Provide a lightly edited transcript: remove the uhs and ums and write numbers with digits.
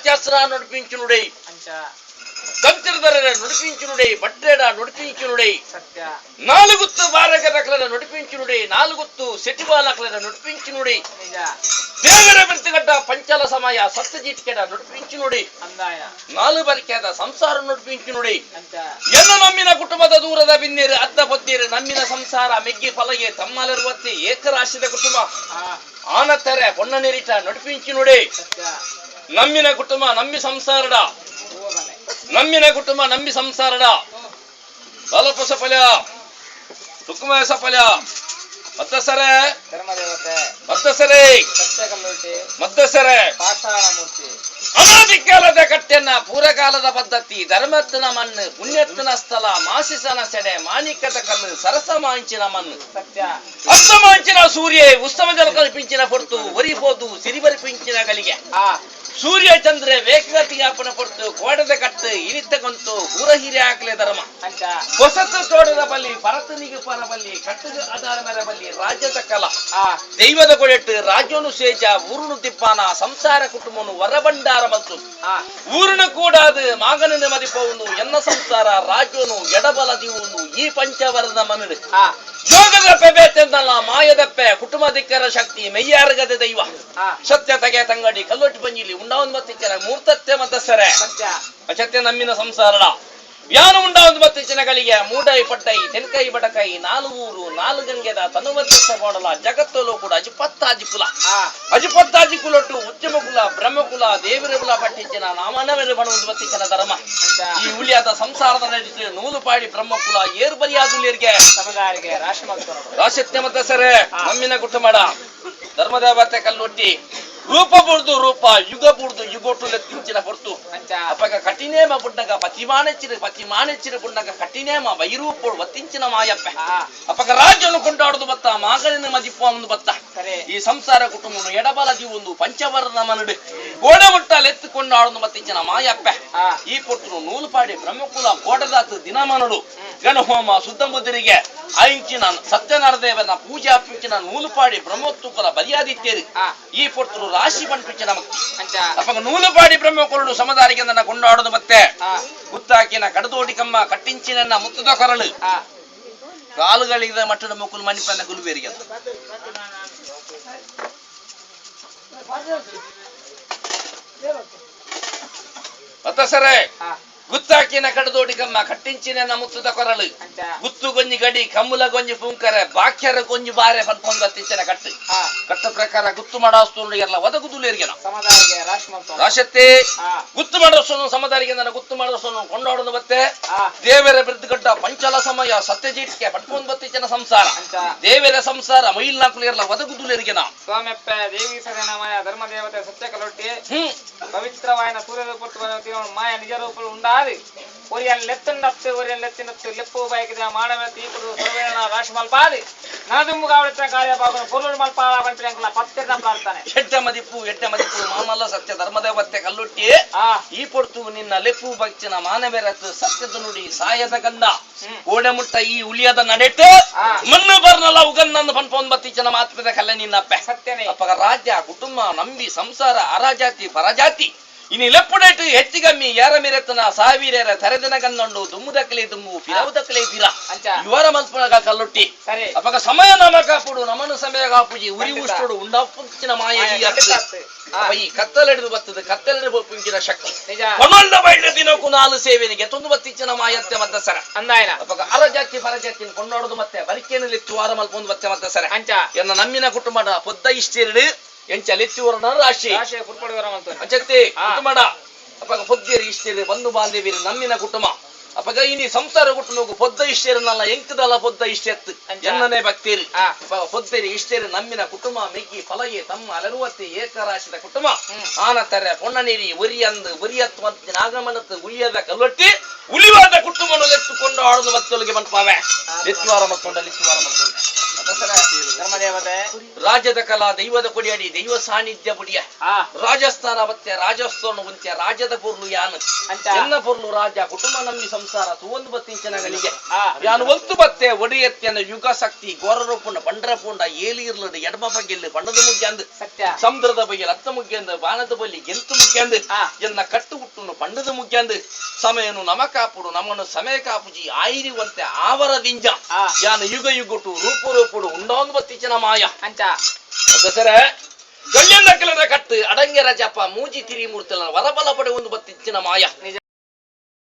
అత్యాసరా నడిపించునుడే కంతిరదర నడిపించునుడే బట్టేడ నడిపించునుడే నాలుగుత్తు బారగరకల నడిపించునుడే నాలుగుత్తు సెటిబాలకల నడిపించునుడే ದೇವರ ಬಿರ್ತಗಡ್ಡ ಪಂಚಲ ಸಮಯ ಸತ್ಯಜಿಟ್ಕೆಡ ನಡಿಪಿಂಚುನುಡಿ ನಾಲು ಬರಿಕೆದ ಸಂಸಾರ ನಡಿಪಿಂಚುನುಡಿ ಎನ್ನ ನಮ್ಮಿನ ಕುಟುಂಬದ ದೂರದ ಬಿನ್ನೇರು ಅದ್ದ ಬದ್ದೀರು ನಮ್ಮಿನ ಸಂಸಾರ ಮೆಗ್ಗಿ ಫಲಗೆ ತಮ್ಮಲಿರುವತ್ತಿ ಏಕರಾಶಿದ ಕುಟುಂಬ ಆನತ್ತರೆ ಪೊನ್ನ ನೆರಿಟ ನಡಿಪಿಂಚುನುಡಿ ನಮ್ಮಿನ ಕುಟುಂಬ ನಮ್ಮಿ ಸಂಸಾರಡ ನಮ್ಮಿನ ಕುಟುಂಬ ನಮ್ಮಿ ಸಂಸಾರಡ ಬಲಪುಸ ಫಲ ಸುಕುಮ ಸಫಲ ಮದ್ದಸರೆ ಮದ್ದಸರೆ ಮದ್ದಸರೆ ಅನಾದಿ ಕಾಲದ ಕಟ್ಟೆನ್ನ ಪೂರಕಾಲದ ಪದ್ಧತಿ ಧರ್ಮತ್ನ ಮಣ್ಣು ಪುಣ್ಯತ್ನ ಸ್ಥಳ ಮಾಸಿಸನ ಸೆಡೆ ಮಾಣಿಕದ ಕಲ್ಲು ಸರಸ ಮಾಂಚಿನ ಮಣ್ಣು ಅಸ್ತ ಮಾಂಚಿನ ಸೂರ್ಯ ಉಸ್ತಮ ಜಲ ಕಲ್ಪಿಂಚಿನ ಪೊರ್ತು ಒರಿಬೋದು ಸಿರಿಬರಿ ಪಿಂಚಿನ ಗಲಿಗೆ ಸೂರ್ಯ ಚಂದ್ರ ವೇಗಗತಿಗೆ ಅಪ್ಪನ ಕೊಟ್ಟು ಕೋಡದ ಕಟ್ಟು ಇರಿತಗೊಂತು ಊರ ಹಿರಿ ಹಾಕ್ಲೆ ಧರ್ಮ ಹೊಸತು ತೋಟದ ಬಲ್ಲಿ ಪರತನಿಗೆ ಪರ ಬಲ್ಲಿ ಕಟ್ಟದ ಆಧಾರ ಮೇರ ಬಲ್ಲಿ ರಾಜ್ಯದ ಕಲ ದೈವದ ಕೊಳೆಟ್ಟು ರಾಜ್ಯನು ಸೇಜ ಊರುನು ತಿಪ್ಪಾನ ಸಂಸಾರ ಕುಟುಂಬನು ವರಬಂಡಾರ ಮತ್ತು ಊರಿನ ಕೂಡ ಅದು ಮಾಗನ ಮದಿಪವನು ಎನ್ನ ಸಂಸಾರ ರಾಜ್ಯನು ಎಡಬಲದಿವನು ಈ ಪಂಚವರದ ಮನಡು ಯೋಗದಪ್ಪೆ ಬೇತೆಂದಲ್ಲ ಮಾಯದಪ್ಪೆ ಕುಟುಂಬದಿಕ್ಕರ ಶಕ್ತಿ ಮೆಯ್ಯಾರಗದ ದೈವ ಸತ್ಯತೆಗೆ ತಂಗಡಿ ಕಲ್ಲೊಟ್ಟಿ ಪಂಜಿಲಿ ಉಂಡಾವನ್ ಮತ್ತಿಚ್ಚನ ಮೂರ್ತತ್ತೆ ಮದ್ದಸರೆ ಅಚತ್ಯ ನಮ್ಮಿನ ಸಂಸಾರಡ ವ್ಯಾನ ಉಂಡಾವನ್ ಮತ್ತಿಚ್ಚನಗಳಿಗೆ ಮೂಡೈ ಪಟ್ಟೈ ತೆನ್ಕೈ ಬಡಕೈ ನಾಲು ಊರು ನಾಲು ಗಂಗೆದ ತನುವರ್ತಿಸ ಕೊಡಲ ಜಗತ್ತಲು ಕೂಡ ಅಜಿಪತ್ತಾಜಿ ಕುಲೊಟ್ಟು ಉದ್ಯಮ ಕುಲ ಬ್ರಹ್ಮಕುಲ ದೇವರ ಕುಲ ಪಟ್ಟಿಚ್ಚನ ನಾಮನವೆರು ಬಣುವುದು ಮತ್ತಿಚ್ಚನ ಧರ್ಮ ಈ ಉಳಿಯಾದ ಸಂಸಾರದ ನಡೆಸಿ ನೂಲು ಪಾಡಿ ಬ್ರಹ್ಮಕುಲ ಏರು ಬರಿಯಾದುಲಿಯರಿಗೆ ರಾಶತ್ಯ ಮದ್ದಸರೆ ನಮ್ಮಿನ ಕುಟುಂಬಡ ಧರ್ಮದೇವತೆ ಕಲ್ಲೊಟ್ಟಿ ರೂಪ ಬುಡ್ದು ರೂಪ ಯುಗ ಬುಡ್ದು ಯುಗೋಟು ಲೆತ್ತಿಂಚಿನ ಹೊರ್ತು ಅಪ್ಪಗ ಕಠಿನೇಮ ಬುಡ್ಡಗ ಪತಿಮಾನೆಚ್ಚಿರ ಬುಡ್ಡಗ ಕಠಿನೇಮ ವೈರೂಪೋಡು ಒತ್ತಿಂಚಿನ ಮಾಯಪ್ಪ ಅಪ್ಪಗ ರಾಜ್ಯವನ್ನು ಕೊಂಡಾಡುದು ಬತ್ತ ಮಾಗಲಿನ ಮದಿಪ್ಪ ಒಂದು ಬತ್ತ ಈ ಸಂಸಾರ ಕುಟುಂಬನು ಎಡಬಲದಿ ಒಂದು ಪಂಚವರ್ಣ ಮನಡು ಗೋಡಮುಟ್ಟ ಲೆತ್ತುಕೊಂಡು ಆಡುದು ಬತ್ತಿಂಚಿನ ಮಾಯಪ್ಪ ಈ ಕೊಟ್ಟು ನೂಲು ಪಾಡಿ ಬ್ರಹ್ಮಕುಲ ಗೋಡದಾತು ದಿನ ಮನಡು ಗಣಹೋಮ ಸುದ್ದಮುದ್ರಿಗೆ ಆಯಿಂಚಿನ ಸತ್ಯನಾರದೇವನ ಪೂಜೆ ಅಪ್ಪಿಂಚಿನ ನೂಲು ಪಾಡಿ ಬ್ರಹ್ಮೋತ್ತುಕಲ ಬಲಿಯಾದಿತ್ಯರು ಈ ಪೊಟ್ಟು ರಾಶಿ ಪಂಪಿಂಚಿನ ಮಕ್ತಿ ಅಪ್ಪಗ ನೂಲು ಪಾಡಿ ಬ್ರಹ್ಮಕುರುಡು ಸಮದಾರಿಗೆ ನನ್ನ ಕೊಂಡಾಡುದು ಮತ್ತೆ ಗುತ್ತಾಕಿನ ಕಡದೋಡಿ ಕಮ್ಮ ಕಟ್ಟಿಂಚಿನ ಮುತ್ತದ ಕೊರಳು ಕಾಲುಗಳಿದ ಮಟ್ಟದ ಮಕ್ಕಳು ಮಣಿಪನ್ನ ಗುಲ್ಬೇರಿಗೆ ಸರೆ ಗುತ್ತಾಕಿನ ಕಡದೋಡಿ ಕಮ್ಮ ಕಟ್ಟಿಂಚಿನ ಮುತ್ತದ ಕೊರಳು ಗುತ್ತು ಗೊಂಜಿ ಗಡಿ ಕಮ್ಮುಲ ಗೊಂಜಿ ಪುಂಕರೆ ಬಾಕ್ಯರ ಗೊಂಜಿ ಬಾರೆ ಪನ್ಕೊಂಡ್ ಬತ್ತಿಂಚಿನ ಕಟ್ಟು ಕಟ್ಟ ಪ್ರಕಾರ ಗುತ್ತು ಮಾಡೋಲ್ಲ ಒದಗುದುಲೇರಿಗೆ ರಾಶತ್ತೆ ಗುತ್ತು ಮಾಡೋಸನು ಸಮದಾರಿಗೆ ನನ್ನ ಗುತ್ತು ಮಾಡೋಸನು ಕೊಂಡಾಡೋದು ಮತ್ತೆ ದೇವರ ಬಿರುದುಗಡ್ಡ ಪಂಚಲ ಸಮಯ ಸತ್ಯಜೀಟಿಗೆ ಪಟ್ಕೊಂಡ್ ಬತ್ತಿಂಚಿನ ಸಂಸಾರ ದೇವರ ಸಂಸಾರ ಮೈಲ್ ನಾಕುಲಿಯರ್ಲ ಒದಗುದುಲೇರಿಗೆ ಸ್ವಾಮಿಯಪ್ಪ ದೇವಿ ಸರಣಮಯ ಧರ್ಮ ದೇವತೆ ಸತ್ಯ ಕಲೊಟ್ಟಿ ಪವಿತ್ರವಾಯನ ಸೂರ್ಯದ ಪುತ್ರ ಮಾಯ ನಿಜ ರೂಪ ಉಂಡಾದಿ ಒರಿಯನ್ ಲೆತ್ತನ್ನತ್ತು ಒರಿಯನ್ ಲೆತ್ತಿನತ್ತು ಲೆಪ್ಪು ಬಯಕಿದ ಮಾನವತಿ ಈಪುಡು ಸರ್ವೇಣ ರಾಶಿ ಮಲ್ಪಾದಿ ನನದುಂಬು ಕಾವಳಿತ ಕಾರ್ಯಭಾಗನ ಪೊರುಳು ಮಲ್ಪಾಳ ಬಂಟ್ರಿ ಅಂಕಲ ಪತ್ತೆನ ಪ್ರಾರ್ಥನೆ ಎಡ್ಡ ಮದಿಪ್ಪು ಮಾಮಲ್ಲ ಸತ್ಯ ಧರ್ಮದೇವತೆ ಕಲ್ಲುಟ್ಟಿ ಈ ಪೊರ್ತು ನಿನ್ನ ಲೆಪ್ಪು ಭಕ್ತಿನ ಮಾನವೇರತ್ತು ಸತ್ಯದ ನುಡಿ ಸಾಯದ ಗಂಧ ಓಡೆ ಮುಟ್ಟ ಈ ಉಳಿಯದ ನಡೆಟ್ಟು ಮಣ್ಣು ಬರ್ನಲ್ಲ ಉಗನ್ನಂದು ಪನ್ಪೊಂದ್ ಬತ್ತಿಚನ ಮಾತ್ಮದ ಕಲ್ಲ ನಿನ್ನಪ್ಪೆ ಸತ್ಯನೇ ಅಪ್ಪಗ ರಾಜ್ಯ ಕುಟುಂಬ ನಂಬಿ ಸಂಸಾರ ಅರಾಜಾತಿ ಪರಜಾತಿ ಇನಿ ಲೆಪ್ಪುಡೇಟು ಹೆಚ್ಚಿಗಮ್ಮಿ ಯಾರ ಮಿರೆತ್ತನ ಸಾವಿರೇರ ತೆರೆದನ ಗನ್ನೊಂಡು ದುಮ್ಮುದಕ್ಕಲೆ ದುಮ್ಮು ಪಿರವುದಕ್ಕಲೆ ಪಿರ ಇವರ ಮಲ್ಪನಗ ಕಲ್ಲೊಟ್ಟಿ ಅಪ್ಪಗ ಸಮಯ ನಮ ಕಾಪುಡು ನಮನು ಸಮಯ ಕಾಪುಜಿ ಉರಿ ಉಷ್ಟುಡು ಉಂಡಪ್ಪುಂಚಿನ ಮಾಯ ಈ ಕತ್ತಲೆಡಿದು ಬತ್ತದ ಕತ್ತಲೆಡು ಪುಂಚಿನ ಶಕ್ತಿ ಕೊನೊಂಡ ಬೈಡ ದಿನಕ್ಕೂ ನಾಲು ಸೇವೆನಿಗೆ ತುಂದು ಬತ್ತಿಚ್ಚಿನ ಮಾಯತ್ತೆ ಮದ್ದಸರ ಅಂದಾಯನ ಅಪ್ಪಗ ಅರಜಾತಿ ಪರಜಾತಿ ಕೊಂಡಾಡುದು ಮತ್ತೆ ಬರಿಕೇನು ಲೆತ್ತು ವಾರ ಮಲ್ಪೊಂದು ಮತ್ತೆ ಮದ್ದಸರ ಅಂಚ ಎನ್ನ ನಮ್ಮಿನ ಕುಟುಂಬದ ಪೊದ್ದ ಇಷ್ಟೇರಡು ಎಂಚಲೆತ್ತಿವರನ ರಾಶಿ ಅಂಚತ್ತೆ ಕುಟುಂಬಡ ಅಪ್ಪಗ ಪೊದ್ದಿಯರು ಇಷ್ಟೇರು ಬಂಧು ಬಾಂಧವ್ಯರು ನಮ್ಮಿನ ಕುಟುಂಬ ಅಪ್ಪಗ ಇನಿ ಸಂಸಾರ ಕುಟುಂಬ ಪೊದ್ದ ಇಷ್ಟೇರನಲ್ಲ ಎಂಕದಲ್ಲ ಪೊದ್ದ ಇಷ್ಟೆತ್ತು ಎನ್ನನೇ ಭಕ್ತಿರು ಪೊದ್ದೇರಿ ಇಷ್ಟೇರು ನಮ್ಮಿನ ಕುಟುಂಬ ಮೆಗ್ಗಿ ಫಲಗೆ ತಮ್ಮ ಅಲರುವತ್ತಿ ಏಕರಾಶಿದ ಕುಟುಂಬ ಆನತರ ಪೊಣ್ಣನೇರಿ ಉರಿಯತ್ ನಾಗಮನತ್ತು ಉಳಿಯದ ಕಲ್ಲೊಟ್ಟಿ ಉಳಿವಾದ ಕುಟುಂಬವನ್ನು ಎತ್ತುಕೊಂಡು ಆಡುದು ಮತ್ತೊಲಿಗೆ ಬಂದ್ಪಾವೆ ಎತ್ತುವಾರ ಮತ್ತೊಂಡ ಧರ್ಮದೇವತೆ ರಾಜ್ಯದ ಕಲಾ ದೈವದ ಕೊಡಿಯಡಿ ದೈವ ಸಾನ್ನಿಧ್ಯ ಬುಡಿಯ ಆ ರಾಜಸ್ಥಾನ ಬತ್ತೆ ರಾಜಸ್ಥಾನ ಉಂತ್ಯ ರಾಜ್ಯದ ಪೊರ್ಲು ಯಾನು ಅಂಚ ಎನ್ನ ಪೊರ್ಲು ರಾಜ ಕುಟುಂಬ ನಂಬಿ ಸಂಸಾರ ಸುವೊಂದು ಬತ್ತಿಂಚನಗಳಿಗೆ ಆ ಯಾನು ಒತ್ತು ಬತ್ತೆ ಒಡಿಯತ್ಯನ ಯುಗ ಶಕ್ತಿ ಗೋರರಪುಂಡ ಬಂಡ್ರಪುಂಡ ಏಲಿರ್ಲಡು ಎಡಮ ಬಗೆಲ್ಲಿ ಬಣ್ಣದ ಮುಗ್ಗಂದು ಸತ್ಯ ಸಮುದ್ರದ ಬಗೆ ರತ್ತ ಮುಗ್ಗಂದು ಬಾಣದ ಬಲ್ಲಿ ಗೆಂತು ಮುಗ್ಗಂದು ಆ ಎನ್ನ ಕಟ್ಟು ಹುಟ್ಟುನು ಪಂಡದ ಮುಗ್ಗಂದು ಸಮಯನು ನಮ ಕಾಪುಡು ನಮ್ಮನ್ನು ಸಮಯ ಕಾಪುಜಿ ಆಯಿರಿವಂತೆ ಆವರದಿಂಜ ಆ ಯಾನು ಯುಗ ಯುಗುಟು ರೂಪುಡು ಉಂಡೊಂದು ಬತ್ತಿಂಚನ ಮಾಯ ಅಂಚ ಸರ ಕಲ್ಯನ್ನ ಕಲದ ಕಟ್ಟು ಅಡಂಗೆರ ಜಪ ಮೂಜಿ ತಿರಿ ಮೂರ್ತಲ ವರಬಲ ಪಡೆ ಒಂದು ಬತ್ತಿಂಚಿನ ಮಾಯ ನಿಜ